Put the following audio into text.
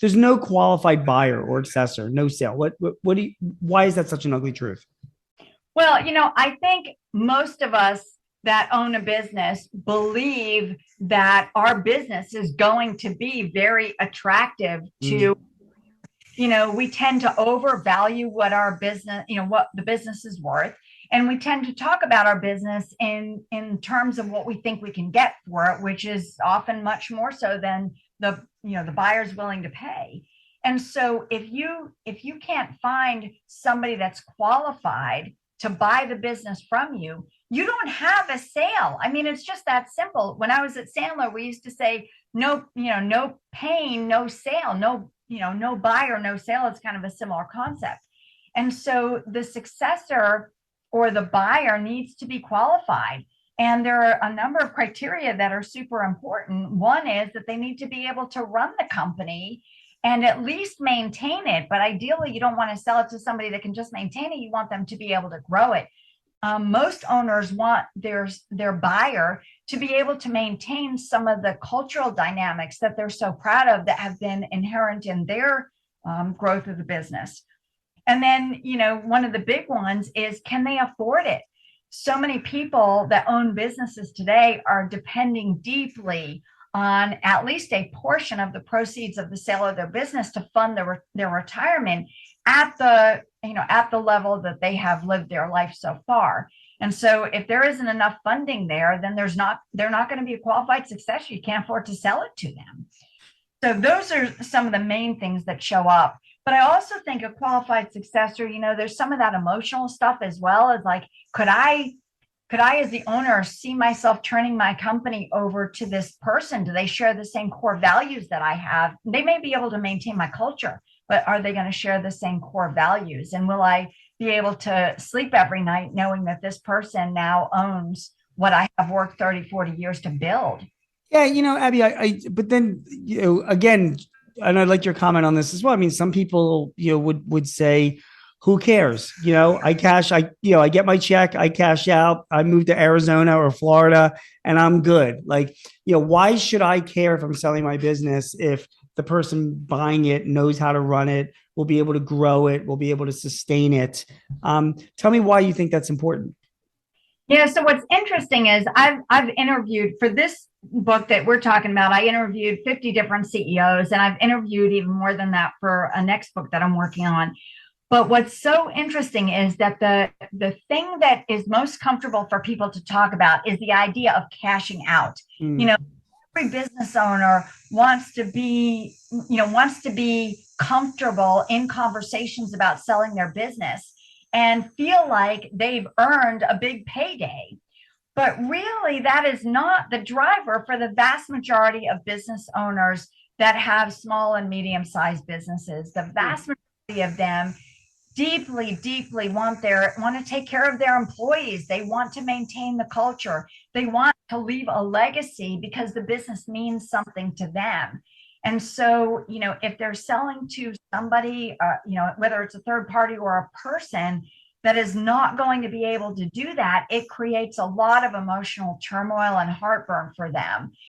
There's no qualified buyer or accessor, no sale. What do you, why is that such an ugly truth? Well, I think most of us that own a business believe that our business is going to be very attractive Mm. to, we tend to overvalue what our business, what the business is worth. And we tend to talk about our business in terms of what we think we can get for it, which is often much more so than the buyer's willing to pay. And so if you can't find somebody that's qualified to buy the business from you, you don't have a sale. I mean, it's just that simple. When I was at Sandler, we used to say, no, no pain, no sale, no buyer, no sale. It's kind of a similar concept. And so the successor or the buyer needs to be qualified. And there are a number of criteria that are super important. One is that they need to be able to run the company and at least maintain it. But ideally, you don't want to sell it to somebody that can just maintain it. You want them to be able to grow it. Most owners want their buyer to be able to maintain some of the cultural dynamics that they're so proud of that have been inherent in their growth of the business. And then, one of the big ones is, can they afford it? So many people that own businesses today are depending deeply on at least a portion of the proceeds of the sale of their business to fund their retirement at the level that they have lived their life so far. And so if there isn't enough funding there, then they're not going to be a qualified successor. You can't afford to sell it to them. So those are some of the main things that show up. But I also think a qualified successor, there's some of that emotional stuff as well, as like, could I as the owner see myself turning my company over to this person? Do they share the same core values that I have? They may be able to maintain my culture, but are they going to share the same core values? And will I be able to sleep every night knowing that this person now owns what I have worked 30, 40 years to build? Yeah, Abby, but then, again, and I'd like your comment on this as well. I mean, some people, would say, who cares? I get my check, I cash out, I move to Arizona or Florida, and I'm good. Like, why should I care if I'm selling my business if the person buying it knows how to run it, will be able to grow it, will be able to sustain it? Tell me why you think that's important. Yeah, so what's interesting is I've interviewed for this book that we're talking about. I interviewed 50 different CEOs, and I've interviewed even more than that for a next book that I'm working on. But what's so interesting is that the thing that is most comfortable for people to talk about is the idea of cashing out. Mm. Every business owner wants to be comfortable in conversations about selling their business and feel like they've earned a big payday. But really, that is not the driver for the vast majority of business owners that have small and medium-sized businesses. The vast majority of them deeply, deeply want to take care of their employees. They want to maintain the culture. They want to leave a legacy because the business means something to them. And so, if they're selling to somebody, whether it's a third party or a person that is not going to be able to do that, it creates a lot of emotional turmoil and heartburn for them.